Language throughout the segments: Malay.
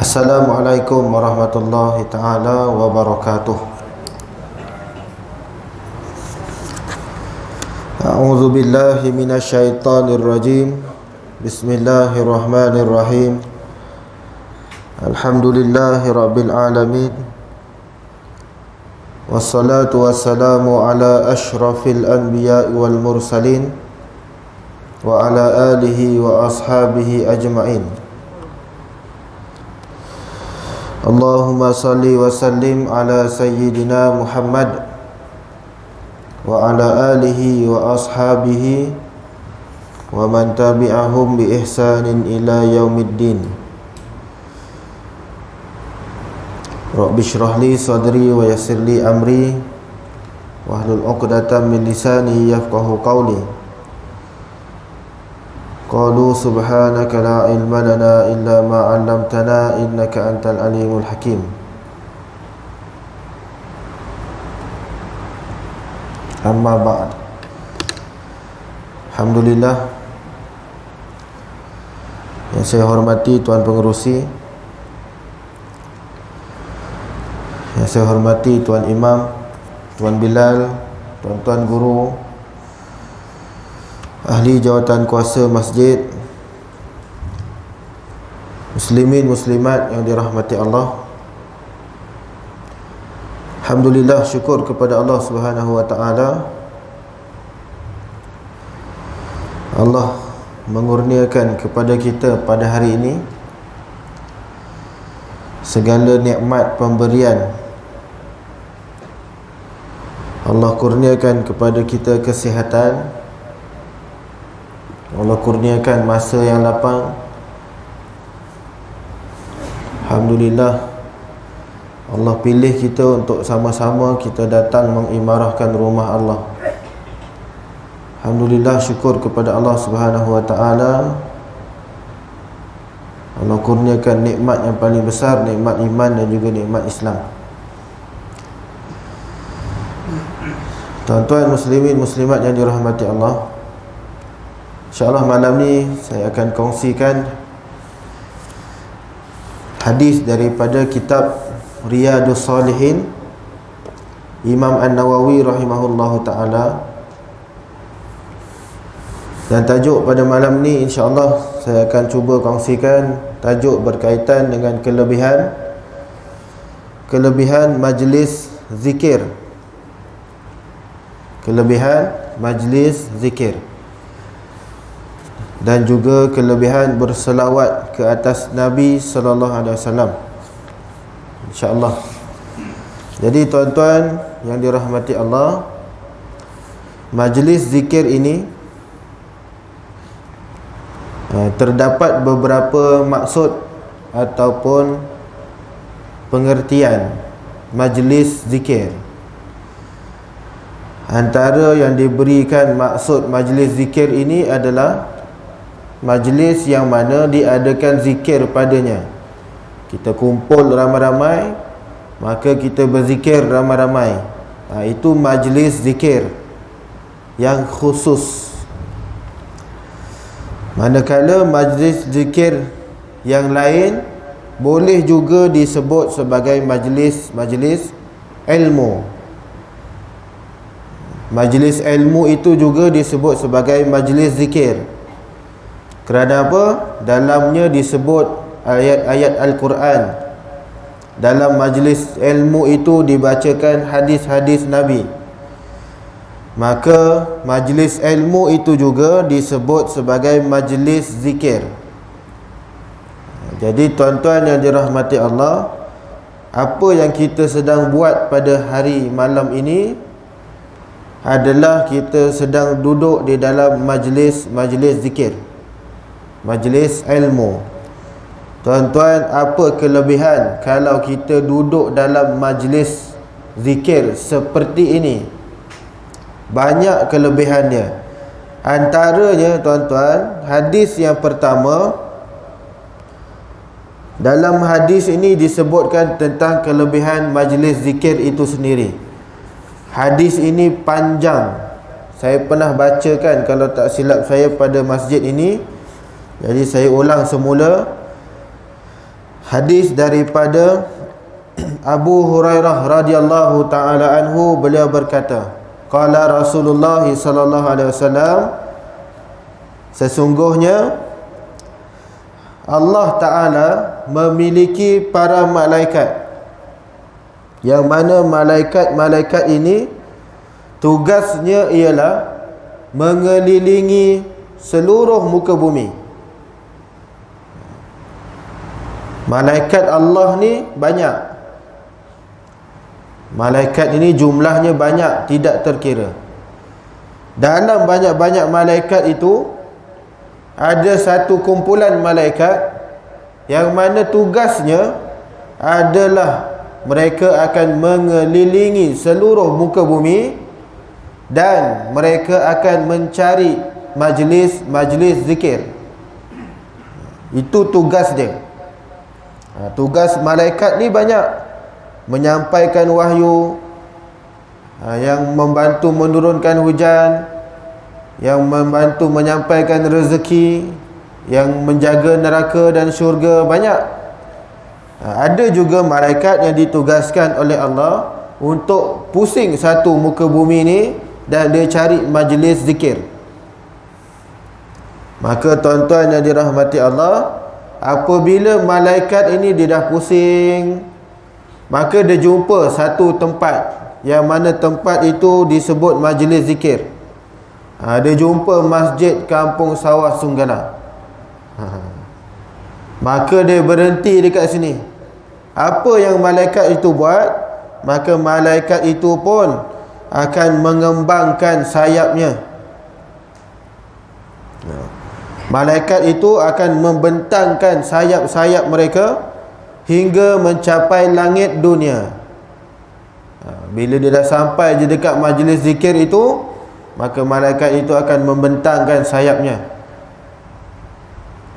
Assalamualaikum warahmatullahi taala wabarakatuh. A'udzu billahi minasyaitonir rajim. Bismillahirrahmanirrahim. Alhamdulillahi rabbil alamin. Wassalatu wassalamu ala asyrafil anbiya'i wal mursalin wa ala alihi wa ashabihi ajma'in. Allahumma salli wa sallim ala sayyidina Muhammad wa ala alihi wa ashabihi wa man tabi'ahum bi ihsanin ila yaumiddin. Rabbi shrah li sadri wa yassir li amri wahlul 'uqdatam min lisani yafqahu qawli. Qalu subhanaka la ilma lana illa ma 'allamtana innaka antal alimul hakim. Amma ba'd. Alhamdulillah, yang saya hormati Tuan Pengerusi, yang saya hormati Tuan Imam, Tuan Bilal, tuan-tuan guru, ahli jawatan kuasa masjid, muslimin muslimat yang dirahmati Allah. Alhamdulillah, syukur kepada Allah Subhanahu wa taala. Allah mengurniakan kepada kita pada hari ini segala nikmat pemberian. Allah kurniakan kepada kita kesihatan, Allah kurniakan masa yang lapang. Alhamdulillah, Allah pilih kita untuk sama-sama kita datang mengimarahkan rumah Allah. Alhamdulillah, syukur kepada Allah Subhanahu wa taala. Allah kurniakan nikmat yang paling besar, nikmat iman dan juga nikmat Islam. Tuan-tuan muslimin muslimat yang dirahmati Allah, InsyaAllah malam ni saya akan kongsikan hadis daripada kitab Riyadhus Salihin Imam An-Nawawi rahimahullahu ta'ala. Dan tajuk pada malam ni insyaAllah saya akan cuba kongsikan tajuk berkaitan dengan kelebihan majlis zikir. Kelebihan majlis zikir dan juga kelebihan berselawat ke atas Nabi sallallahu alaihi wasallam, insya-Allah. Jadi tuan-tuan yang dirahmati Allah, majlis zikir ini terdapat beberapa maksud ataupun pengertian majlis zikir. Antara yang diberikan maksud majlis zikir ini adalah majlis yang mana diadakan zikir padanya. Kita kumpul ramai-ramai, maka kita berzikir ramai-ramai. Itu majlis zikir yang khusus. Manakala majlis zikir yang lain boleh juga disebut sebagai majlis ilmu. Majlis ilmu itu juga disebut sebagai majlis zikir. Kerana apa? Dalamnya disebut ayat-ayat Al-Quran. Dalam majlis ilmu itu dibacakan hadis-hadis Nabi. Maka majlis ilmu itu juga disebut sebagai majlis zikir. Jadi tuan-tuan yang dirahmati Allah, apa yang kita sedang buat pada hari malam ini adalah kita sedang duduk di dalam majlis zikir, majlis ilmu. Tuan-tuan, apa kelebihan kalau kita duduk dalam majlis zikir seperti ini? Banyak kelebihannya. Antaranya tuan-tuan, hadis yang pertama, dalam hadis ini disebutkan tentang kelebihan majlis zikir itu sendiri. Hadis ini panjang. Saya pernah bacakan kalau tak silap saya pada masjid ini. Jadi saya ulang semula. Hadis daripada Abu Hurairah radhiyallahu taala anhu, beliau berkata, qala Rasulullah sallallahu alaihi wasallam, sesungguhnya Allah Ta'ala memiliki para malaikat, yang mana malaikat-malaikat ini tugasnya ialah mengelilingi seluruh muka bumi. Malaikat Allah ni banyak. Malaikat ini jumlahnya banyak, tidak terkira. Dalam banyak-banyak malaikat itu ada satu kumpulan malaikat yang mana tugasnya adalah mereka akan mengelilingi seluruh muka bumi dan mereka akan mencari majlis zikir. Itu tugas dia. Tugas malaikat ni banyak. Menyampaikan wahyu, yang membantu menurunkan hujan, yang membantu menyampaikan rezeki, yang menjaga neraka dan syurga, banyak. Ada juga malaikat yang ditugaskan oleh Allah untuk pusing satu muka bumi ni dan dia cari majlis zikir. Maka tuan-tuan yang dirahmati Allah, apabila malaikat ini dia dah pusing, maka dia jumpa satu tempat, yang mana tempat itu disebut majlis zikir. Dia jumpa masjid Kampung Sawah Sunggala. Maka dia berhenti dekat sini. Apa yang malaikat itu buat? Maka malaikat itu pun akan mengembangkan sayapnya. Malaikat itu akan membentangkan sayap-sayap mereka hingga mencapai langit dunia. Bila dia dah sampai je dekat majlis zikir itu, maka malaikat itu akan membentangkan sayapnya.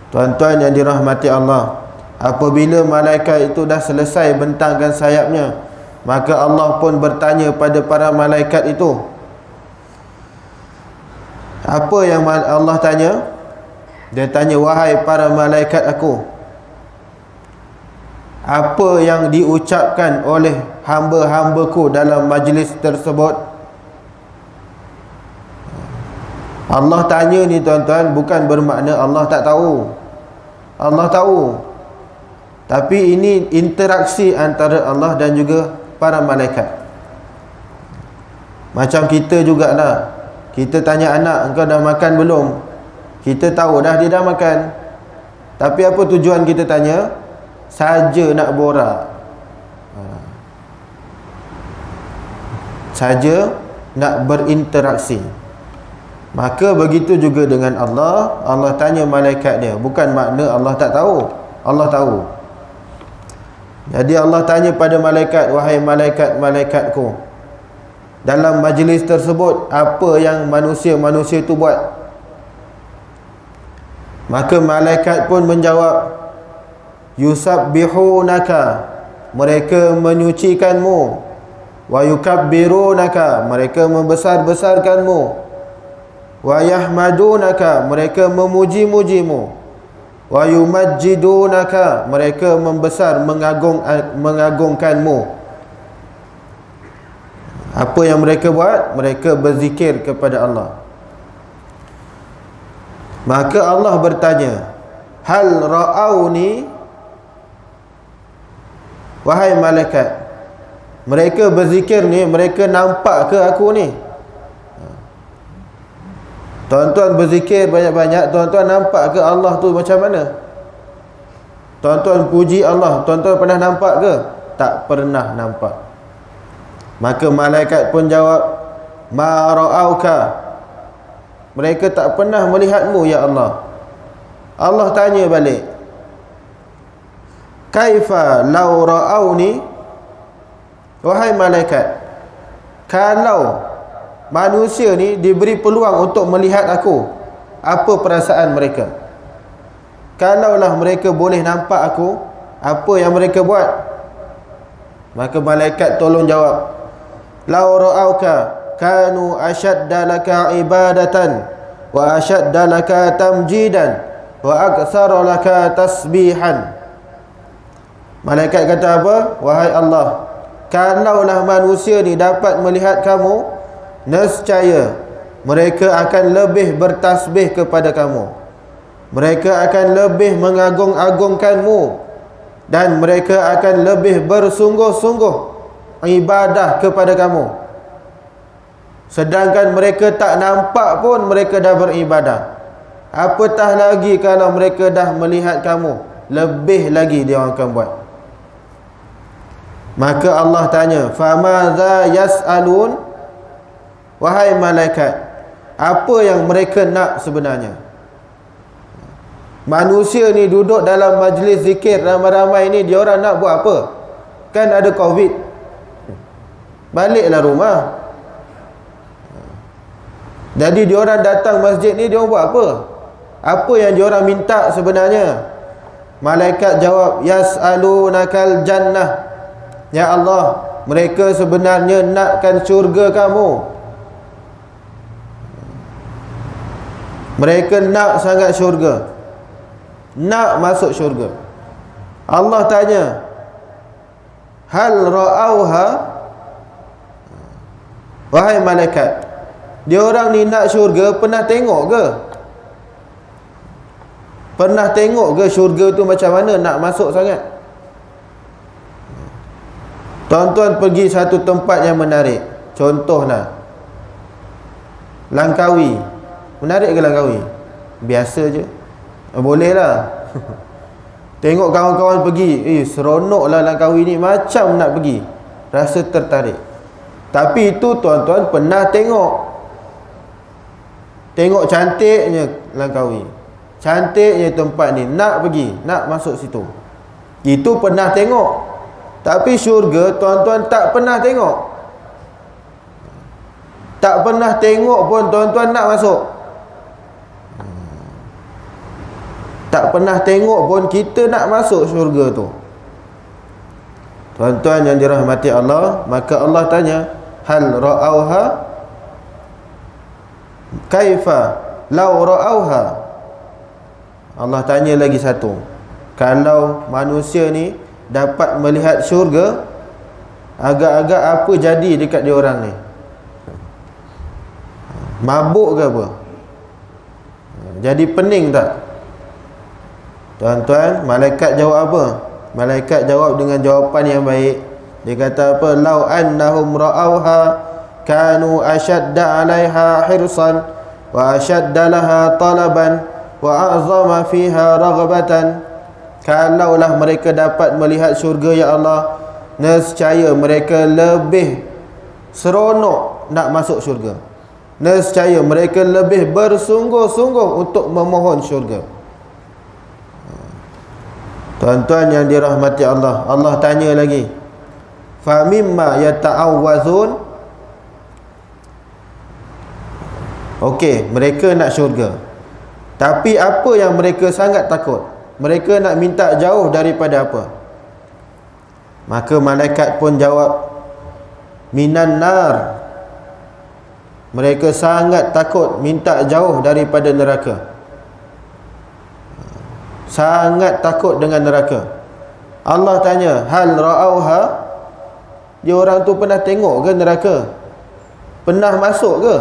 Tuan-tuan yang dirahmati Allah, apabila malaikat itu dah selesai bentangkan sayapnya, maka Allah pun bertanya pada para malaikat itu. Apa yang Allah tanya? Dia tanya, wahai para malaikat aku, apa yang diucapkan oleh hamba-hambaku dalam majlis tersebut? Allah tanya ni tuan-tuan, bukan bermakna Allah tak tahu. Allah tahu. Tapi ini interaksi antara Allah dan juga para malaikat. Macam kita jugalah. Kita tanya anak, engkau dah makan belum? Kita tahu dah dia dah makan. Tapi apa tujuan kita tanya? Saja nak borak. Saja nak berinteraksi. Maka begitu juga dengan Allah. Allah tanya malaikat dia, bukan makna Allah tak tahu. Allah tahu. Jadi Allah tanya pada malaikat, wahai malaikat-malaikatku, dalam majlis tersebut apa yang manusia-manusia itu buat? Maka malaikat pun menjawab, yusabbihunaka, mereka menyucikanmu, wa yukabbirunaka, mereka membesar-besarkanmu, wa yahmadunaka, mereka memuji-mujimu, wa yumajjidunaka, mereka membesar mengagungkanmu. Apa yang mereka buat? Mereka berzikir kepada Allah. Maka Allah bertanya, hal ra'auni, wahai malaikat, mereka berzikir ni, mereka nampak ke aku ni? Tuan-tuan berzikir banyak-banyak, tuan-tuan nampak ke Allah tu macam mana? Tuan-tuan puji Allah, tuan-tuan pernah nampak ke? Tak pernah nampak. Maka malaikat pun jawab, ma ra'auka, mereka tak pernah melihatmu ya Allah. Allah tanya balik, kaifa law ra'auni, wahai malaikat, kalau manusia ni diberi peluang untuk melihat aku, apa perasaan mereka? Kalaulah mereka boleh nampak aku, apa yang mereka buat? Maka malaikat tolong jawab, law ra'auka kanu ashadda laka ibadatan wa ashadda laka tamjidan wa aktsara laka tasbihan. Malaikat kata apa? Wahai Allah, kalaulah manusia ni dapat melihat kamu, nescaya mereka akan lebih bertasbih kepada kamu, mereka akan lebih mengagung-agungkanmu, dan mereka akan lebih bersungguh-sungguh ibadah kepada kamu. Sedangkan mereka tak nampak pun mereka dah beribadah. Apatah lagi kalau mereka dah melihat kamu, lebih lagi dia orang akan buat. Maka Allah tanya, famadza yas'alun, wahai malaikat, apa yang mereka nak sebenarnya? Manusia ni duduk dalam majlis zikir ramai-ramai ni, dia orang nak buat apa? Kan ada Covid, baliklah rumah. Jadi dia orang datang masjid ni, dia orang buat apa? Apa yang dia orang minta sebenarnya? Malaikat jawab, yas'alunakal jannah. Ya Allah, mereka sebenarnya nakkan syurga kamu. Mereka nak sangat syurga, nak masuk syurga. Allah tanya, hal ra'auha, wahai malaikat, dia orang ni nak syurga, pernah tengok ke? Pernah tengok ke syurga tu macam mana, nak masuk sangat? Tuan-tuan pergi satu tempat yang menarik, contohlah Langkawi. Menarik ke Langkawi? Biasa je, boleh lah. Tengok kawan-kawan pergi, seronok lah Langkawi ni, macam nak pergi, rasa tertarik. Tapi itu tuan-tuan pernah tengok. Tengok cantiknya Langkawi, cantiknya tempat ni, nak pergi, nak masuk situ. Itu pernah tengok. Tapi syurga tuan-tuan tak pernah tengok. Tak pernah tengok pun tuan-tuan nak masuk. Tak pernah tengok pun kita nak masuk syurga tu. Tuan-tuan yang dirahmati Allah, maka Allah tanya, hal ra'auha, kaifa law ra'auha. Allah tanya lagi satu, kalau manusia ni dapat melihat syurga, agak-agak apa jadi dekat dia orang ni? Mabuk ke apa? Jadi pening tak? Tuan-tuan, malaikat jawab apa? Malaikat jawab dengan jawapan yang baik. Dia kata apa? Lau annahum ra'auha kanu ashadda 'alaiha hirsan wa ashadda laha talaban wa a'zama fiha raghbatan. Kalaulah mereka dapat melihat syurga, ya Allah, nescaya mereka lebih seronok nak masuk syurga. Nescaya mereka lebih bersungguh-sungguh untuk memohon syurga. Tuan-tuan yang dirahmati Allah, Allah tanya lagi, fa mimma yata'awwazun. Okey, mereka nak syurga, tapi apa yang mereka sangat takut? Mereka nak minta jauh daripada apa? Maka malaikat pun jawab, minan nar. Mereka sangat takut, minta jauh daripada neraka. Sangat takut dengan neraka. Allah tanya, hal ra'auha, dia orang tu pernah tengok ke neraka? Pernah masuk ke?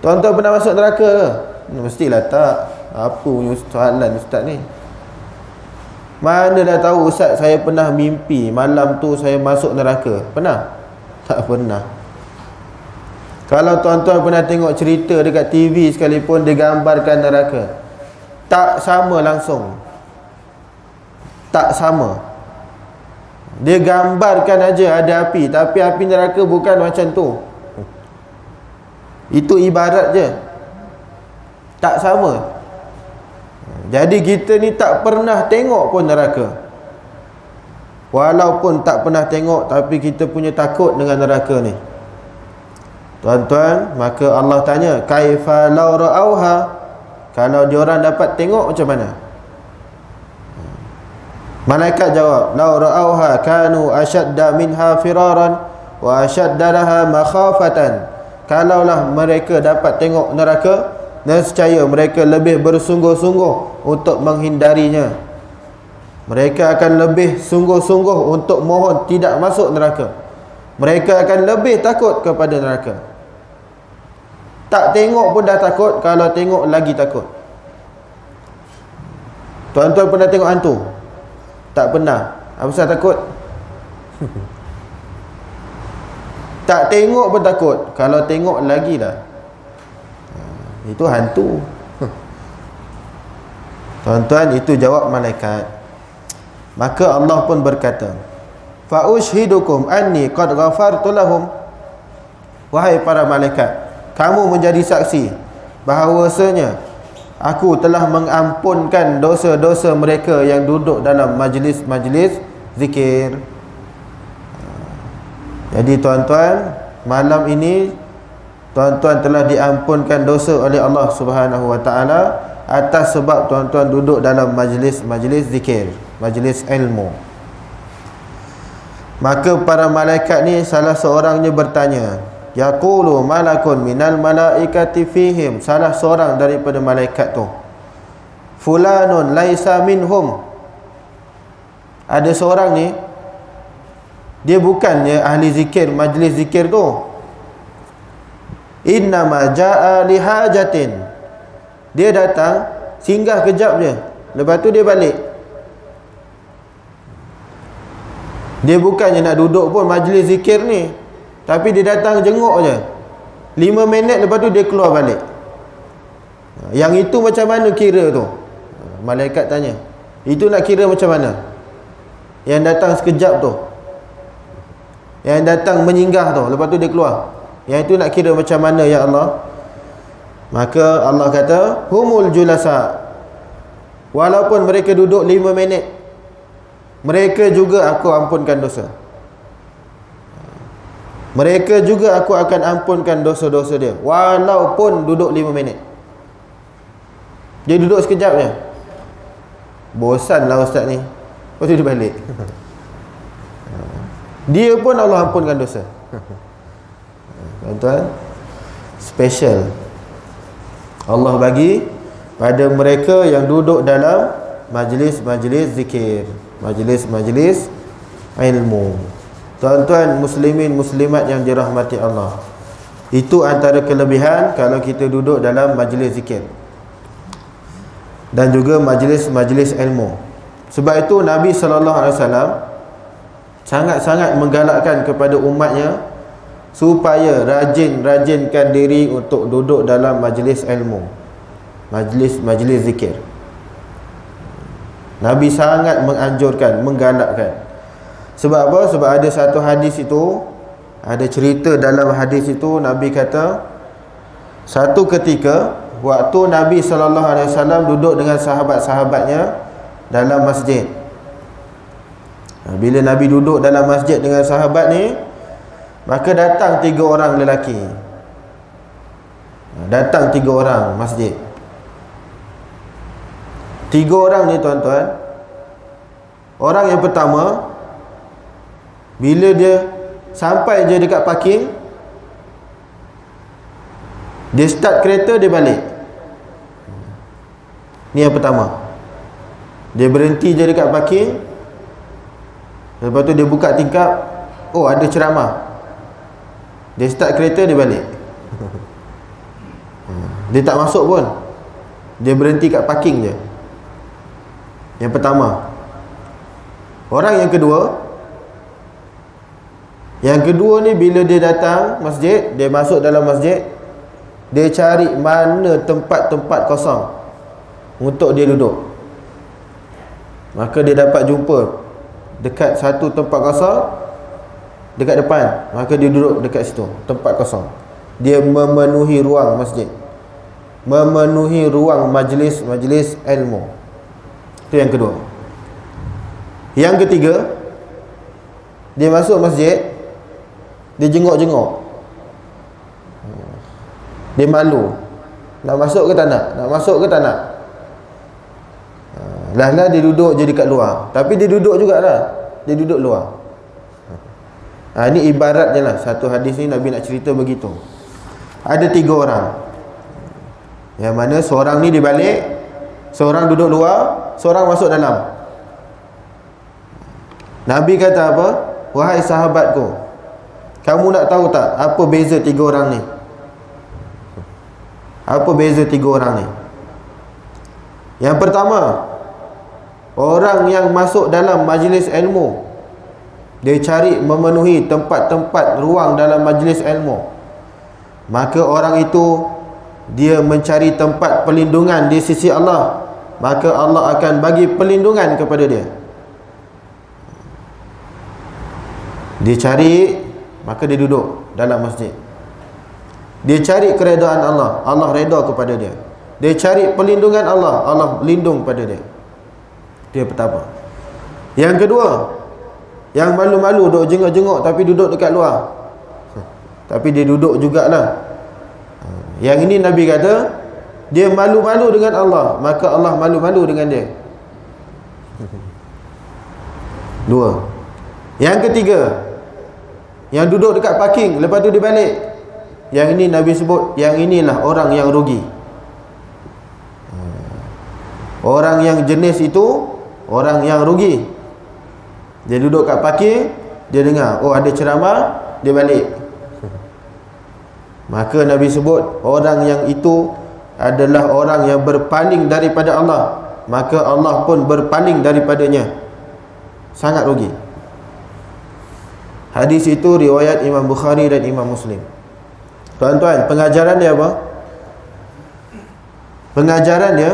Tuan-tuan pernah masuk neraka ke? Mestilah tak. Apa punya soalan ustaz ni? Mana dah tahu ustaz, saya pernah mimpi malam tu saya masuk neraka. Pernah? Tak pernah. Kalau tuan-tuan pernah tengok cerita dekat TV sekalipun, dia gambarkan neraka, tak sama langsung. Tak sama. Dia gambarkan aja ada api, tapi api neraka bukan macam tu. Itu ibarat je, tak sama. Jadi kita ni tak pernah tengok pun neraka. Walaupun tak pernah tengok, tapi kita punya takut dengan neraka ni. Tuan-tuan, maka Allah tanya, kaifa law ra'auha, kalau diorang dapat tengok macam mana? Malaikat jawab, law ra'auha kanu ashadda minha firaran wa ashadda laha makhafatan. Kalaulah mereka dapat tengok neraka, nescaya mereka lebih bersungguh-sungguh untuk menghindarinya. Mereka akan lebih sungguh-sungguh untuk mohon tidak masuk neraka. Mereka akan lebih takut kepada neraka. Tak tengok pun dah takut, kalau tengok lagi takut. Tuan-tuan pernah tengok hantu? Tak pernah. Apa pasal takut? Tak tengok pun takut, kalau tengok lagi dah. Itu hantu. Tuan-tuan, itu jawab malaikat. Maka Allah pun berkata, fa ushhidukum anni qad ghafartu lahum. Wahai para malaikat, kamu menjadi saksi bahawasanya aku telah mengampunkan dosa-dosa mereka yang duduk dalam majlis-majlis zikir. Jadi tuan-tuan, malam ini tuan-tuan telah diampunkan dosa oleh Allah Subhanahu wa taala atas sebab tuan-tuan duduk dalam majlis-majlis zikir, majlis ilmu. Maka para malaikat ni salah seorangnya bertanya, yaqulu malakun minal malaikati fihim, salah seorang daripada malaikat tu, fulanun laisa minhum, ada seorang ni dia bukannya ahli zikir, majlis zikir tu. Innama jaa lihajatin, dia datang singgah kejap je, lepas tu dia balik. Dia bukannya nak duduk pun majlis zikir ni, tapi dia datang jenguk je 5 minit, lepas tu dia keluar balik. Yang itu macam mana kira tu? Malaikat tanya, itu nak kira macam mana? Yang datang sekejap tu, yang datang menyinggah tu, lepas tu dia keluar, yang itu nak kira macam mana ya Allah? Maka Allah kata, humul julasa, walaupun mereka duduk 5 minit, mereka juga aku ampunkan dosa. Mereka juga aku akan ampunkan dosa-dosa dia, walaupun duduk 5 minit. Dia duduk sekejap je, bosan lah ustaz ni, lepas tu dia balik. Dia pun Allah ampunkan dosa. Tuan-tuan, special Allah bagi pada mereka yang duduk dalam majlis-majlis zikir, majlis-majlis ilmu. Tuan-tuan muslimin muslimat yang dirahmati Allah, itu antara kelebihan kalau kita duduk dalam majlis zikir dan juga majlis-majlis ilmu. Sebab itu Nabi SAW sangat-sangat menggalakkan kepada umatnya supaya rajin-rajinkan diri untuk duduk dalam majlis ilmu, majlis zikir. Nabi sangat menganjurkan, menggalakkan. Sebab apa? Sebab ada satu hadis itu, ada cerita dalam hadis itu, Nabi kata, satu ketika waktu Nabi SAW duduk dengan sahabat-sahabatnya dalam masjid. Bila Nabi duduk dalam masjid dengan sahabat ni, maka datang 3 orang lelaki. Datang 3 orang masjid. 3 orang ni tuan-tuan, orang yang pertama, bila dia sampai je dekat parking, dia start kereta, dia balik. Ni yang pertama. Dia berhenti je dekat parking, lepas tu dia buka tingkap, oh ada ceramah. Dia start kereta, dia balik. Dia tak masuk pun, dia berhenti kat parking je. Yang pertama. Orang yang kedua, ni bila dia datang masjid, dia masuk dalam masjid, dia cari mana tempat-tempat kosong untuk dia duduk. Maka dia dapat jumpa dekat satu tempat kosong dekat depan, maka dia duduk dekat situ, tempat kosong. Dia memenuhi ruang masjid, memenuhi ruang majlis ilmu. Itu yang kedua. Yang ketiga, dia masuk masjid, dia jenguk-jenguk, dia malu, nak masuk ke tak nak, nak masuk ke tak nak. Lah dia duduk je dekat luar, tapi dia duduk jugalah, dia duduk luar. Ini ibarat je lah, satu hadis ni Nabi nak cerita begitu. Ada 3 orang, yang mana seorang ni dia balik, seorang duduk luar, seorang masuk dalam. Nabi kata apa? Wahai sahabatku, kamu nak tahu tak apa beza tiga orang ni? Apa beza tiga orang ni? Yang pertama, orang yang masuk dalam majlis ilmu, dia cari memenuhi tempat-tempat ruang dalam majlis ilmu, maka orang itu dia mencari tempat perlindungan di sisi Allah, maka Allah akan bagi perlindungan kepada dia. Dia cari, maka dia duduk dalam masjid. Dia cari keredaan Allah, Allah redha kepada dia. Dia cari perlindungan Allah, Allah lindung pada dia. Dia pertama. Yang kedua, yang malu-malu duduk jenguk-jenguk tapi duduk dekat luar, tapi dia duduk jugalah. Yang ini Nabi kata, dia malu-malu dengan Allah, maka Allah malu-malu dengan dia. Dua. Yang ketiga, yang duduk dekat parking, lepas tu dia balik. Yang ini Nabi sebut, yang inilah orang yang rugi. Orang yang jenis itu, orang yang rugi. Dia duduk kat parking, dia dengar, oh ada ceramah, dia balik. Maka Nabi sebut, orang yang itu adalah orang yang berpaling daripada Allah, maka Allah pun berpaling daripadanya. Sangat rugi. Hadis itu riwayat Imam Bukhari dan Imam Muslim. Tuan-tuan, pengajaran dia apa? Pengajaran dia,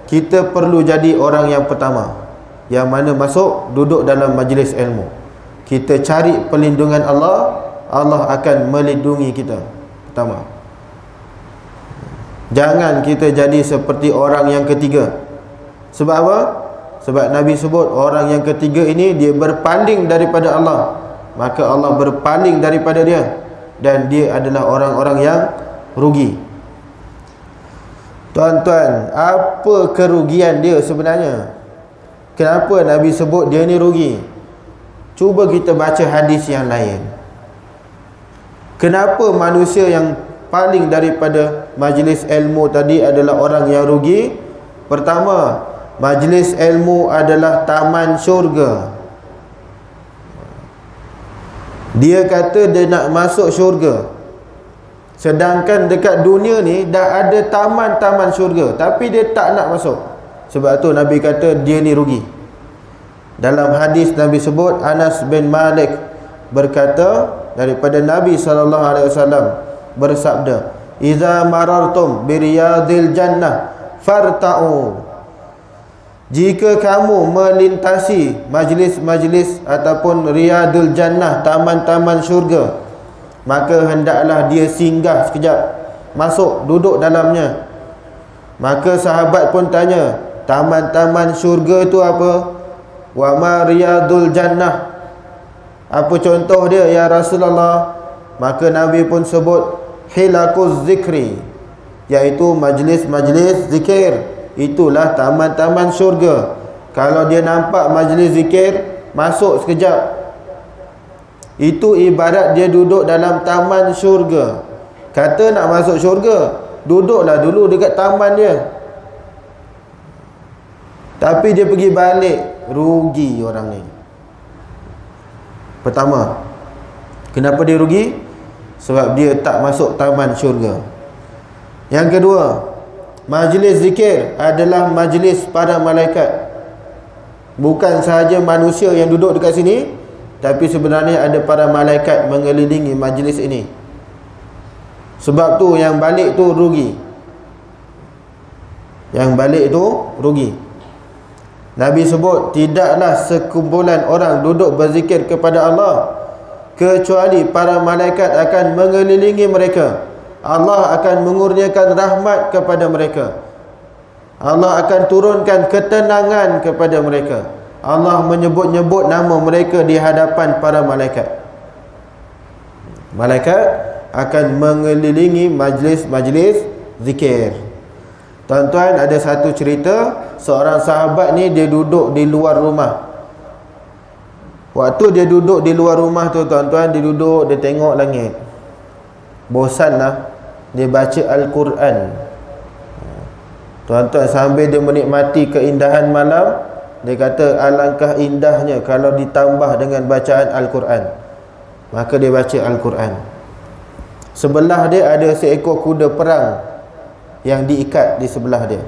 kita perlu jadi orang yang pertama, yang mana masuk duduk dalam majlis ilmu. Kita cari perlindungan Allah, Allah akan melindungi kita. Pertama, jangan kita jadi seperti orang yang ketiga. Sebab apa? Sebab Nabi sebut, orang yang ketiga ini dia berpaling daripada Allah, maka Allah berpaling daripada dia, dan dia adalah orang-orang yang rugi. Tuan-tuan, apa kerugian dia sebenarnya? Kenapa Nabi sebut dia ni rugi? Cuba kita baca hadis yang lain. Kenapa manusia yang paling daripada majlis ilmu tadi adalah orang yang rugi? Pertama, majlis ilmu adalah taman syurga. Dia kata dia nak masuk syurga, sedangkan dekat dunia ni dah ada taman-taman syurga, tapi dia tak nak masuk. Sebab tu Nabi kata dia ni rugi. Dalam hadis Nabi sebut, Anas bin Malik berkata daripada Nabi SAW bersabda, "Iza marartum biriyadil jannah farta'u." Jika kamu melintasi majlis-majlis ataupun riyadul jannah, taman-taman syurga, maka hendaklah dia singgah sekejap, masuk, duduk dalamnya. Maka sahabat pun tanya, taman-taman syurga itu apa? Wa ma riyadul jannah, apa contoh dia ya Rasulullah? Maka Nabi pun sebut hilakuz zikri, iaitu majlis-majlis zikir. Itulah taman-taman syurga. Kalau dia nampak majlis zikir, masuk sekejap. Itu ibarat dia duduk dalam taman syurga. Kata nak masuk syurga, duduklah dulu dekat taman dia. Tapi dia pergi balik, rugi orang ni. Pertama, kenapa dia rugi? Sebab dia tak masuk taman syurga. Yang kedua, majlis zikir adalah majlis para malaikat. Bukan sahaja manusia yang duduk dekat sini, tapi sebenarnya ada para malaikat mengelilingi majlis ini. Sebab tu yang balik tu rugi. Yang balik tu rugi. Nabi sebut, tidaklah sekumpulan orang duduk berzikir kepada Allah kecuali para malaikat akan mengelilingi mereka. Allah akan mengurniakan rahmat kepada mereka. Allah akan turunkan ketenangan kepada mereka. Allah menyebut-nyebut nama mereka di hadapan para malaikat. Malaikat akan mengelilingi majlis-majlis zikir. Tuan-tuan, ada satu cerita, seorang sahabat ni dia duduk di luar rumah. Waktu dia duduk di luar rumah tu, tuan-tuan, dia duduk, dia tengok langit. Bosan lah, dia baca Al-Quran. Tuan-tuan, sambil dia menikmati keindahan malam, Dia kata alangkah indahnya kalau ditambah dengan bacaan Al-Quran. Maka dia baca Al-Quran. Sebelah dia ada seekor kuda perang yang diikat di sebelah dia.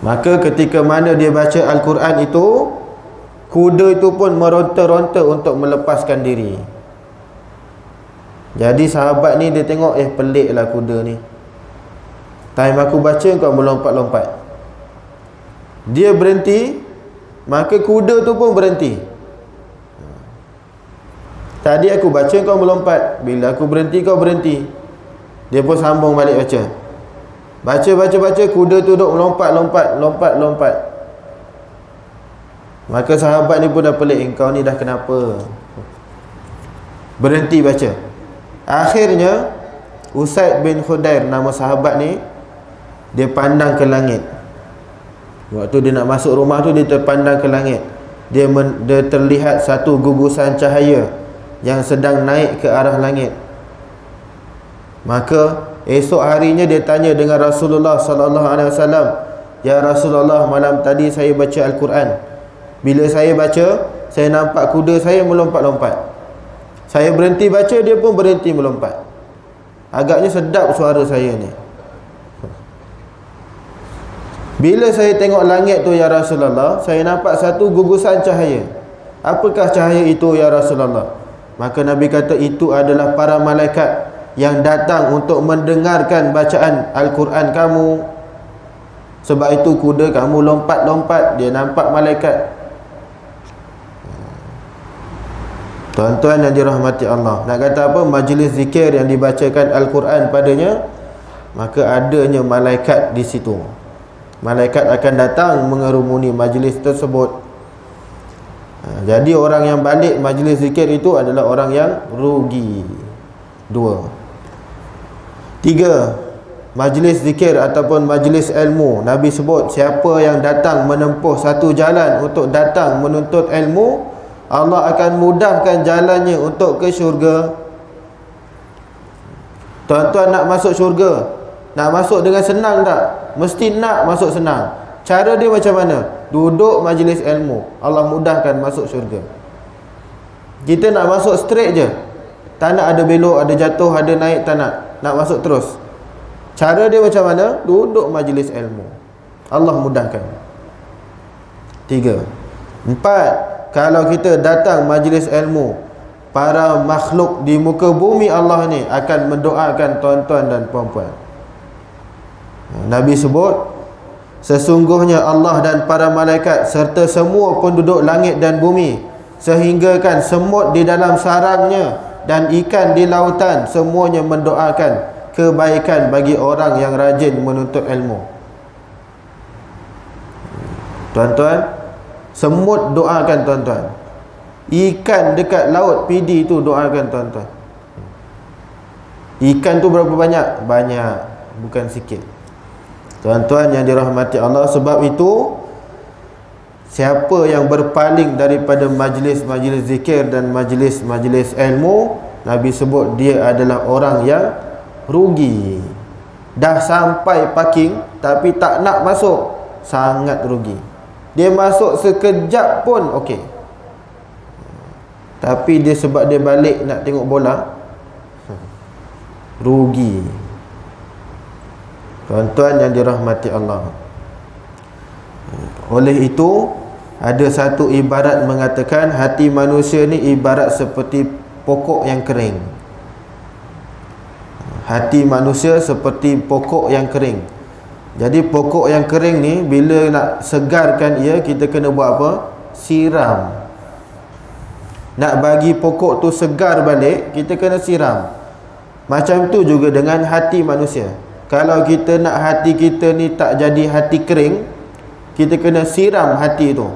Maka ketika mana dia baca Al-Quran itu, kuda itu pun meronta-ronta untuk melepaskan diri. Jadi sahabat ni dia tengok, pelik lah kuda ni. Time aku baca kau melompat-lompat. Dia berhenti, maka kuda tu pun berhenti. Tadi aku baca kau melompat, bila aku berhenti kau berhenti. Dia pun sambung balik baca. Baca, kuda tu duk lompat. Maka sahabat ni pun dah pelik, engkau ni dah kenapa? Berhenti baca. Akhirnya Usaid bin Khudair, nama sahabat ni, dia pandang ke langit. Waktu dia nak masuk rumah tu, dia terpandang ke langit. Dia terlihat satu gugusan cahaya yang sedang naik ke arah langit. Maka esok harinya dia tanya dengan Rasulullah sallallahu alaihi wasallam, "Ya Rasulullah, malam tadi saya baca Al-Quran. Bila saya baca, saya nampak kuda saya melompat-lompat. Saya berhenti baca, dia pun berhenti melompat. Agaknya sedap suara saya ni. Bila saya tengok langit tu ya Rasulullah, saya nampak satu gugusan cahaya. Apakah cahaya itu ya Rasulullah?" Maka Nabi kata, itu adalah para malaikat yang datang untuk mendengarkan bacaan Al-Quran kamu. Sebab itu kuda kamu lompat-lompat, dia nampak malaikat. Tuan-tuan yang dirahmati Allah, nak kata apa? Majlis zikir yang dibacakan Al-Quran padanya, maka adanya malaikat di situ. Malaikat akan datang mengerumuni majlis tersebut. Jadi orang yang balik majlis zikir itu adalah orang yang rugi. 2. 3. Majlis zikir ataupun majlis ilmu, Nabi sebut siapa yang datang menempuh satu jalan untuk datang menuntut ilmu, Allah akan mudahkan jalannya untuk ke syurga. Tuan-tuan nak masuk syurga, nak masuk dengan senang tak? Mesti nak masuk senang. Cara dia macam mana? Duduk majlis ilmu, Allah mudahkan masuk syurga. Kita nak masuk straight je, tak nak ada belok, ada jatuh, ada naik, tak nak masuk terus. Cara dia macam mana? Duduk majlis ilmu, Allah mudahkan. 3. 4. Kalau kita datang majlis ilmu, para makhluk di muka bumi Allah ni akan mendoakan tuan-tuan dan puan-puan. Nabi sebut, sesungguhnya Allah dan para malaikat serta semua penduduk langit dan bumi, sehinggakan semut di dalam sarangnya dan ikan di lautan, semuanya mendoakan kebaikan bagi orang yang rajin menuntut ilmu. Tuan-tuan, semut doakan tuan-tuan. Ikan dekat laut PD tu doakan tuan-tuan. Ikan tu berapa banyak? Banyak, bukan sikit. Tuan-tuan yang dirahmati Allah, sebab itu siapa yang berpaling daripada majlis-majlis zikir dan majlis-majlis ilmu, Nabi sebut dia adalah orang yang rugi. Dah sampai parking tapi tak nak masuk, sangat rugi. Dia masuk sekejap pun okey, tapi dia sebab dia balik nak tengok bola, rugi. Tuan-tuan yang dirahmati Allah, oleh itu ada satu ibarat mengatakan hati manusia ni ibarat seperti pokok yang kering. Hati manusia seperti pokok yang kering. Jadi pokok yang kering ni, bila nak segarkan ia, kita kena buat apa? Siram. Nak bagi pokok tu segar balik, kita kena siram. Macam tu juga dengan hati manusia. Kalau kita nak hati kita ni tak jadi hati kering, kita kena siram hati tu.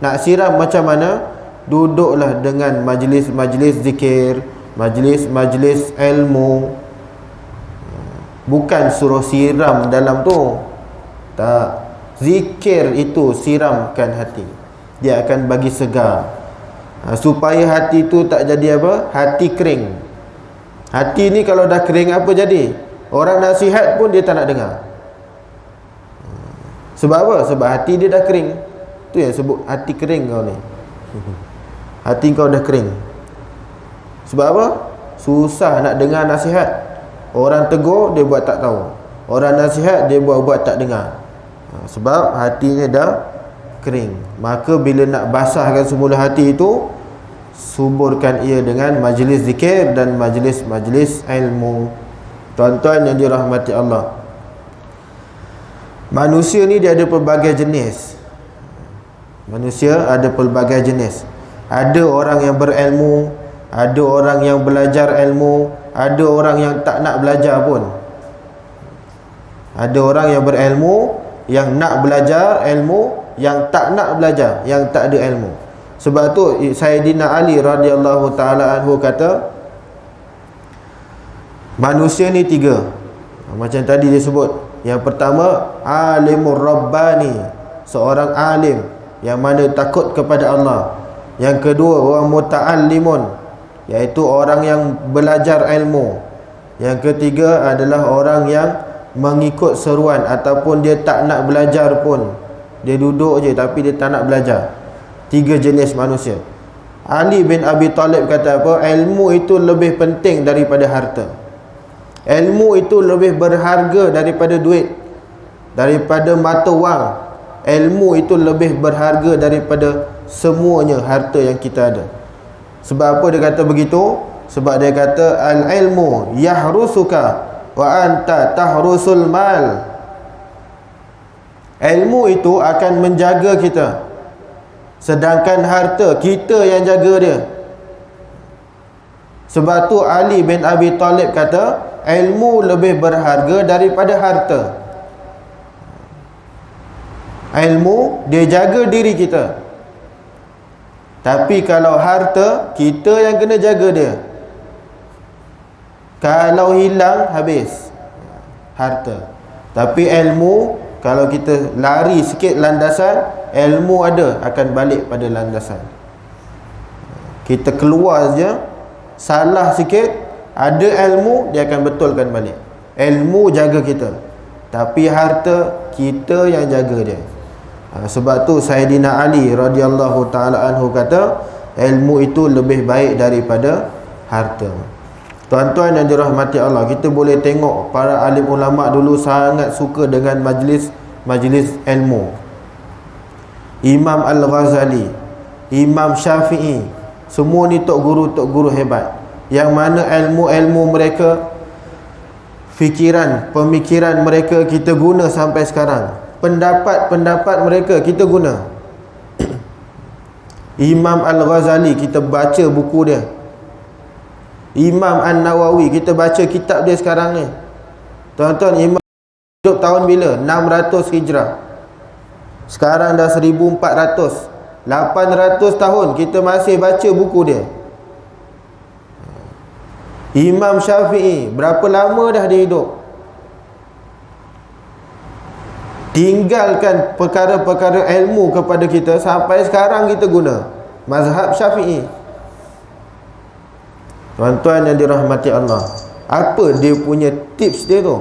Nak siram macam mana? Duduklah dengan majlis-majlis zikir, majlis-majlis ilmu. Bukan suruh siram dalam tu, tak. Zikir itu siramkan hati, dia akan bagi segar. Supaya hati tu tak jadi apa? Hati kering. Hati ni kalau dah kering apa jadi? Orang nasihat pun dia tak nak dengar. Sebab apa? Sebab hati dia dah kering. Tu yang sebut hati kering kau ni. Hati kau dah kering. Sebab apa? Susah nak dengar nasihat. Orang tegur, dia buat tak tahu. Orang nasihat, dia buat tak dengar. Sebab hatinya dah kering. Maka bila nak basahkan semula hati itu, suburkan ia dengan majlis zikir dan majlis-majlis ilmu. Tuan-tuan yang dirahmati Allah, manusia ni dia ada pelbagai jenis. Manusia ada pelbagai jenis. Ada orang yang berilmu, ada orang yang belajar ilmu, ada orang yang tak nak belajar pun. Ada orang yang berilmu, yang nak belajar ilmu, yang tak nak belajar, yang tak ada ilmu. Sebab tu Sayyidina Ali radhiyallahu taala anhu kata, manusia ni tiga. Macam tadi dia sebut. Yang pertama, alimur rabbani, seorang alim yang mana takut kepada Allah. Yang kedua, wa muta'allimun, iaitu orang yang belajar ilmu. Yang ketiga adalah orang yang mengikut seruan, ataupun dia tak nak belajar pun, dia duduk je tapi dia tak nak belajar. Tiga jenis manusia. Ali bin Abi Talib kata apa? Ilmu itu lebih penting daripada harta. Ilmu itu lebih berharga daripada duit, daripada mata wang. Ilmu itu lebih berharga daripada semuanya harta yang kita ada. Sebab apa dia kata begitu? Sebab dia kata al-ilmu yahrusuka wa anta tahrusul mal. Ilmu itu akan menjaga kita, sedangkan harta kita yang jaga dia. Sebab tu Ali bin Abi Talib kata ilmu lebih berharga daripada harta. Ilmu dia jaga diri kita, tapi kalau harta, kita yang kena jaga dia. Kalau hilang, habis harta. Tapi ilmu, kalau kita lari sikit landasan, ilmu ada, akan balik pada landasan. Kita keluar saja, salah sikit, ada ilmu, dia akan betulkan balik. Ilmu jaga kita, tapi harta, kita yang jaga dia. Sebab tu Sayyidina Ali radhiyallahu taala anhu kata ilmu itu lebih baik daripada harta. Tuan-tuan yang dirahmati Allah, kita boleh tengok para alim ulama dulu sangat suka dengan majlis ilmu. Imam Al-Ghazali, Imam Syafi'i, semua ni tok guru hebat, yang mana ilmu-ilmu mereka, pemikiran mereka kita guna sampai sekarang. Pendapat-pendapat mereka kita guna. Imam Al-Ghazali, kita baca buku dia. Imam An-Nawawi, kita baca kitab dia sekarang ni. Tuan-tuan, Imam hidup tahun bila? 600 Hijrah. Sekarang dah 1400. 800 tahun kita masih baca buku dia. Imam Syafi'i, berapa lama dah dia hidup? Tinggalkan perkara-perkara ilmu kepada kita, sampai sekarang kita guna mazhab Syafi'i. Tuan-tuan yang dirahmati Allah, apa dia punya tips dia tu?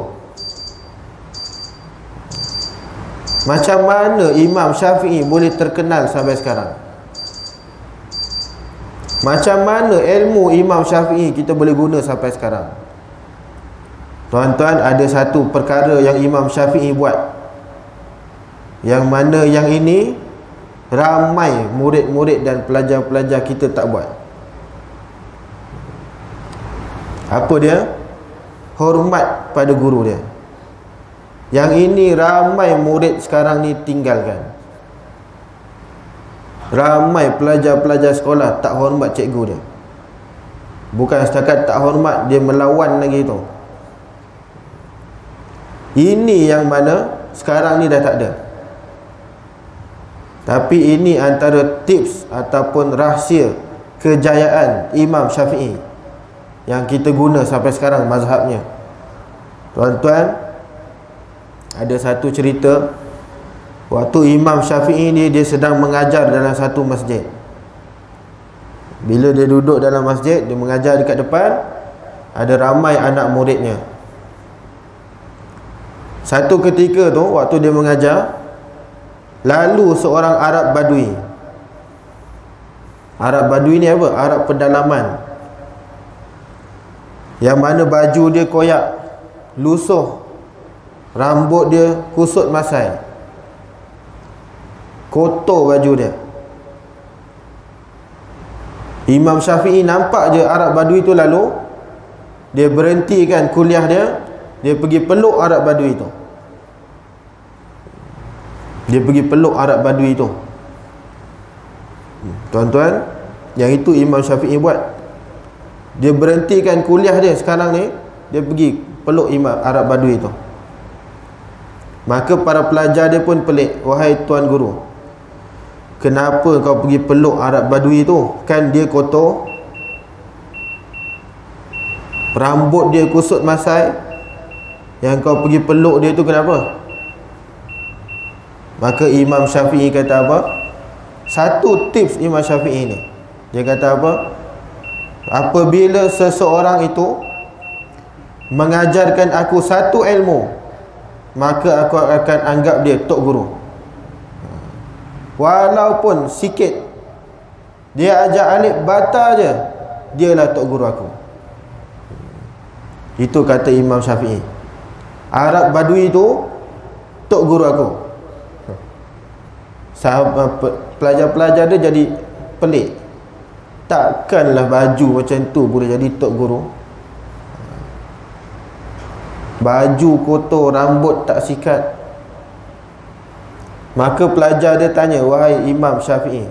Macam mana Imam Syafi'i boleh terkenal sampai sekarang? Macam mana ilmu Imam Syafi'i kita boleh guna sampai sekarang? Tuan-tuan, ada satu perkara yang Imam Syafi'i buat, yang mana yang ini ramai murid-murid dan pelajar-pelajar kita tak buat. Apa dia? Hormat pada guru dia. Yang ini ramai murid sekarang ni tinggalkan. Ramai pelajar-pelajar sekolah tak hormat cikgu dia. Bukan setakat tak hormat, dia melawan lagi tu. Ini yang mana sekarang ni dah tak ada. Tapi ini antara tips ataupun rahsia kejayaan Imam Syafi'i yang kita guna sampai sekarang mazhabnya. Tuan-tuan, ada satu cerita. Waktu Imam Syafi'i ni dia sedang mengajar dalam satu masjid. Bila dia duduk dalam masjid, dia mengajar dekat depan, ada ramai anak muridnya. Satu ketika tu, waktu dia mengajar, Lalu seorang Arab Badui. Arab Badui ni apa? Arab pedalaman, yang mana baju dia koyak, lusuh, rambut dia kusut masai, kotor baju dia. Imam Syafi'i nampak je Arab Badui tu lalu, dia berhentikan kuliah dia, dia pergi peluk Arab Badui tu. Dia pergi peluk Arab Badui tu. Tuan-tuan, yang itu Imam Syafi'i buat. Dia berhentikan kuliah dia sekarang ni, dia pergi peluk Imam Arab Badui tu. Maka para pelajar dia pun pelik. Wahai tuan guru, kenapa kau pergi peluk Arab Badui tu? Kan dia kotor, rambut dia kusut masai, yang kau pergi peluk dia tu kenapa? Maka Imam Syafi'i kata apa? Satu tips Imam Syafi'i ni, dia kata apa? Apabila seseorang itu mengajarkan aku satu ilmu, maka aku akan anggap dia tok guru, walaupun sikit. Dia ajar alif bata je, dialah tok guru aku. Itu kata Imam Syafi'i. Arab Badui tu tok guru aku. Sahabat pelajar-pelajar dia jadi pelik. Takkanlah baju macam tu boleh jadi tok guru. Baju kotor, rambut tak sikat. Maka pelajar dia tanya, wahai Imam Syafi'i,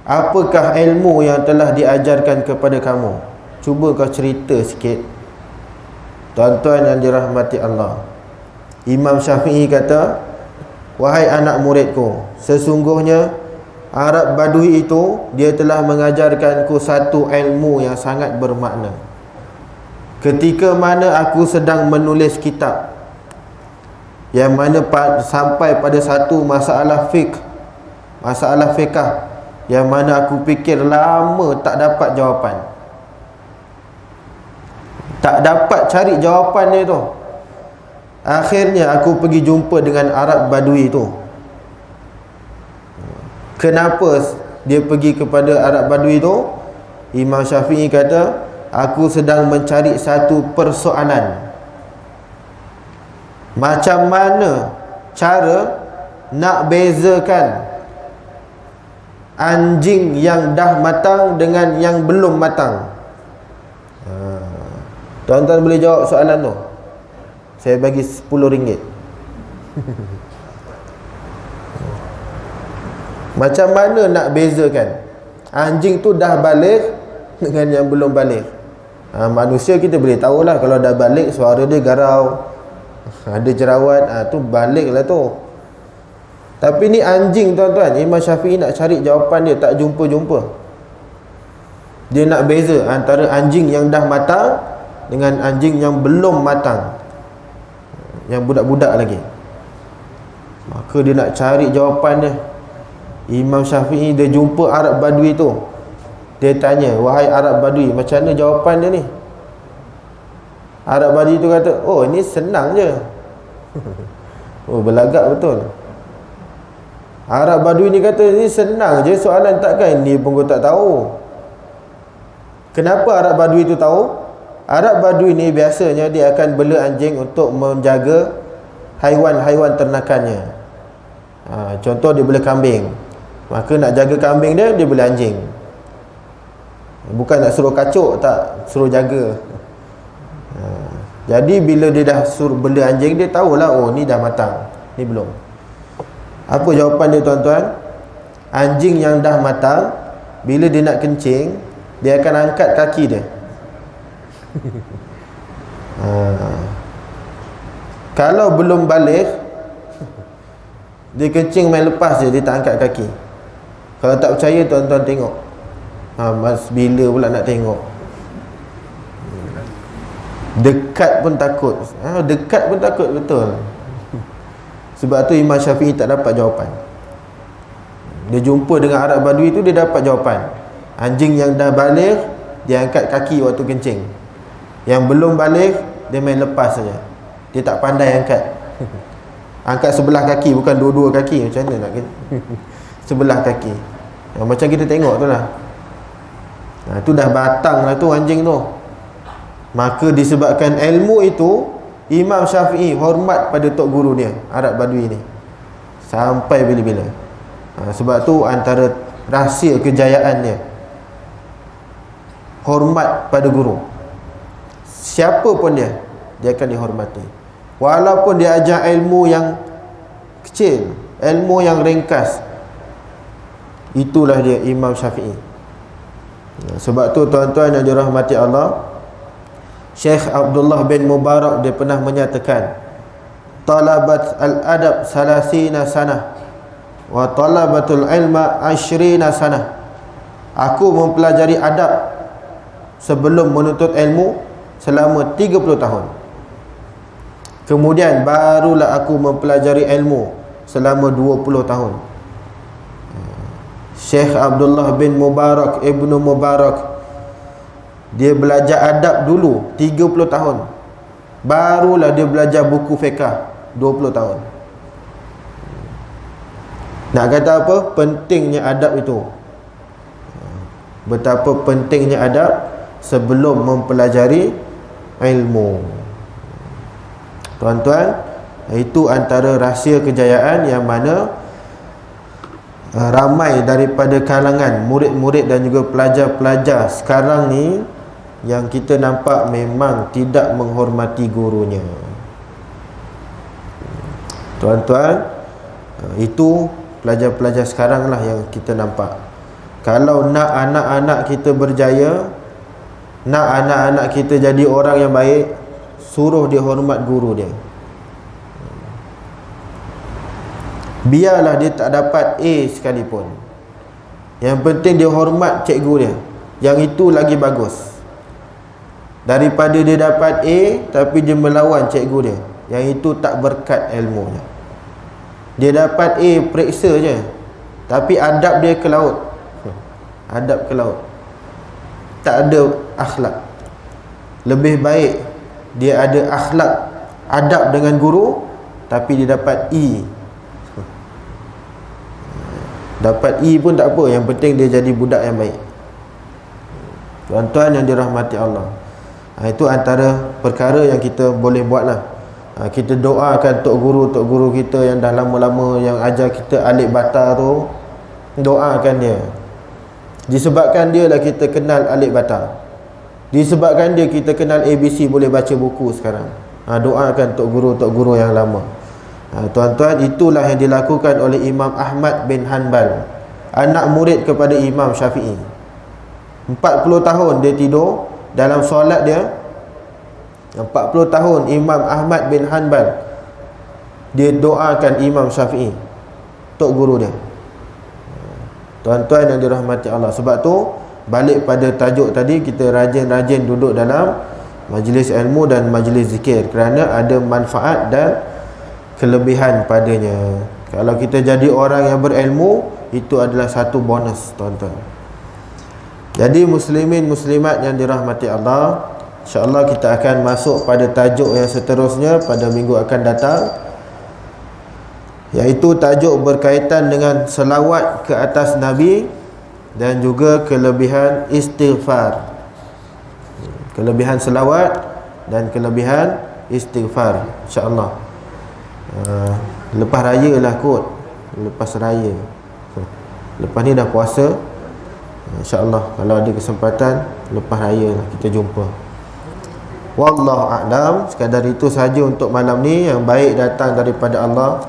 apakah ilmu yang telah diajarkan kepada kamu? Cuba kau cerita sikit. Tuan-tuan yang dirahmati Allah, Imam Syafi'i kata, wahai anak muridku, sesungguhnya Arab Badui itu, dia telah mengajarkanku satu ilmu yang sangat bermakna. Ketika mana aku sedang menulis kitab, yang mana sampai pada satu masalah fiqh, yang mana aku fikir lama tak dapat jawapan, tak dapat cari jawapan dia tu. Akhirnya aku pergi jumpa dengan Arab Badui tu. Kenapa dia pergi kepada Arab Badui tu? Imam Syafi'i kata, aku sedang mencari satu persoalan. Macam mana cara nak bezakan anjing yang dah matang dengan yang belum matang? Tuan-tuan boleh jawab soalan tu? Saya bagi RM10. Macam mana nak bezakan anjing tu dah balik dengan yang belum balik? Manusia kita boleh tahulah, kalau dah balik suara dia garau, ada jerawat, tu balik lah tu. Tapi ni anjing, tuan-tuan, Imam Syafi'i nak cari jawapan dia, tak jumpa-jumpa. Dia nak beza antara anjing yang dah matang dengan anjing yang belum matang, yang budak-budak lagi. Maka dia nak cari jawapan dia. Imam Syafi'i dia jumpa Arab Badui tu, dia tanya, wahai Arab Badui, macam mana jawapan dia ni? Arab Badui tu kata, oh ni senang je. Oh, belagak betul. Arab Badui ni kata, ni senang je soalan, takkan ni pun kau tak tahu. Kenapa Arab Badui tu tahu? Arab Badui ni biasanya dia akan bela anjing untuk menjaga haiwan-haiwan ternakannya. Contoh dia bela kambing, maka nak jaga kambing dia, dia bela anjing. Bukan nak suruh kacuk, tak, suruh jaga. Jadi bila dia dah suruh bela anjing, dia tahulah, oh ni dah matang, ni belum. Apa jawapan dia, tuan-tuan? Anjing yang dah matang, bila dia nak kencing, dia akan angkat kaki dia. Kalau belum balik, dia kencing main lepas je, dia tak angkat kaki. Kalau tak percaya, tuan-tuan tengok. Mas bila pula nak tengok? Dekat pun takut. Dekat pun takut, betul. Sebab tu Imam Syafi'i tak dapat jawapan. Dia jumpa dengan Arab Badui tu, dia dapat jawapan. Anjing yang dah balik, dia angkat kaki waktu kencing. Yang belum balik, dia main lepas saja. Dia tak pandai angkat. Angkat sebelah kaki, bukan dua-dua kaki. Macam mana nak kena? Sebelah kaki. Macam kita tengok tu lah. Tu dah batang lah tu anjing tu. Maka disebabkan ilmu itu, Imam Syafi'i hormat pada tok guru dia, Arab Badui ni, sampai bila-bila. Sebab tu antara rahsia kejayaan dia, hormat pada guru. Siapa pun dia akan dihormati. Walaupun dia ajar ilmu yang kecil, ilmu yang ringkas. Itulah dia Imam Syafi'i. Sebab tu tuan-tuan yang dirahmati Allah, Syekh Abdullah bin Mubarak dia pernah menyatakan, talabat al-adab salasina sanah wa talabatul ilma 20 sanah. Aku mempelajari adab sebelum menuntut ilmu selama 30 tahun. Kemudian barulah aku mempelajari ilmu selama 20 tahun. Syekh Abdullah bin Mubarak Ibnu Mubarak, dia belajar adab dulu 30 tahun. Barulah dia belajar buku fiqh 20 tahun. Nak kata apa? Pentingnya adab itu. Betapa pentingnya adab sebelum mempelajari ilmu. Tuan-tuan, itu antara rahsia kejayaan yang mana ramai daripada kalangan murid-murid dan juga pelajar-pelajar sekarang ni yang kita nampak memang tidak menghormati gurunya. Tuan-tuan, itu pelajar-pelajar sekarang lah yang kita nampak. Kalau nak anak-anak kita berjaya, nak anak-anak kita jadi orang yang baik, suruh dia hormat guru dia. Biarlah dia tak dapat A sekalipun, yang penting dia hormat cikgu dia. Yang itu lagi bagus daripada dia dapat A tapi dia melawan cikgu dia. Yang itu tak berkat ilmunya. Dia dapat A, periksa je, tapi adab dia ke laut. Adab ke laut, tak ada akhlak. Lebih baik dia ada akhlak, adab dengan guru, tapi dia dapat E. Dapat E pun tak apa, yang penting dia jadi budak yang baik. Tuan-tuan yang dirahmati Allah, itu antara perkara yang kita boleh buat lah. Kita doakan tok guru kita yang dah lama-lama yang ajar kita alif bata tu, doakan dia. Disebabkan dia lah kita kenal alif bata, disebabkan dia kita kenal ABC, boleh baca buku sekarang. Doakan tok guru yang lama. Tuan-tuan, itulah yang dilakukan oleh Imam Ahmad bin Hanbal, anak murid kepada Imam Syafi'i. 40 tahun dia tidur dalam solat dia. 40 tahun Imam Ahmad bin Hanbal dia doakan Imam Syafi'i, tok guru dia. Tuan-tuan yang dirahmati Allah, sebab tu balik pada tajuk tadi, kita rajin-rajin duduk dalam majlis ilmu dan majlis zikir, kerana ada manfaat dan kelebihan padanya. Kalau kita jadi orang yang berilmu, itu adalah satu bonus, tuan-tuan. Jadi muslimin muslimat yang dirahmati Allah, InsyaAllah kita akan masuk pada tajuk yang seterusnya pada minggu akan datang, iaitu tajuk berkaitan dengan selawat ke atas Nabi dan juga kelebihan istighfar. Kelebihan selawat dan kelebihan istighfar, InsyaAllah. Lepas raya lah kot, lepas raya, lepas ni dah puasa, InsyaAllah kalau ada kesempatan lepas raya lah kita jumpa. Wallahu a'lam. Sekadar itu saja untuk malam ni. Yang baik datang daripada Allah,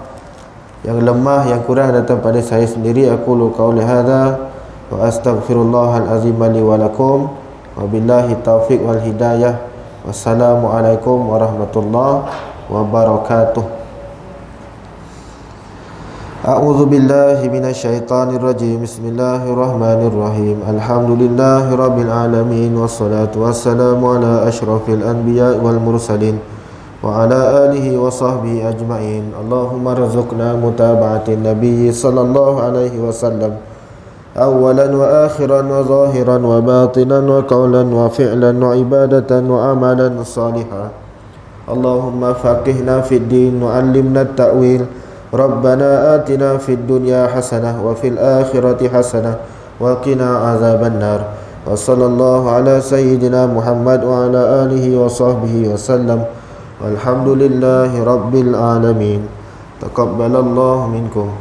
yang lemah, yang kurang datang pada saya sendiri. Aqulu qauli hadza wa astaghfirullahal azim li wa lakum, wa billahi taufiq wal hidayah. Wassalamualaikum warahmatullahi wabarakatuh. A'udzu billahi minasyaitonir rajim. Bismillahirrahmanirrahim. Alhamdulillahirabbil alamin, wassalatu wassalamu ala asyrafil anbiya'i wal mursalin wa ala alihi wa sahbihi ajma'in. Allahumma rzuqna mutaba'atin nabiy sallallahu alaihi wasallam awalan wa akhiran wa zahiran wa batinan wa qawlan wa fi'lan wa ibadatan wa amalan salihah. Allahumma faqihna fid din wa 'allimna at-ta'wil. Rabbana atina fid dunya hasanah wa fil akhirati hasanah wa qina azabannar. Wa sallallahu ala sayyidina Muhammad wa ala alihi wa sahbihi wa sallam. Walhamdulillahi rabbil alamin. Taqabbalallahu minkum.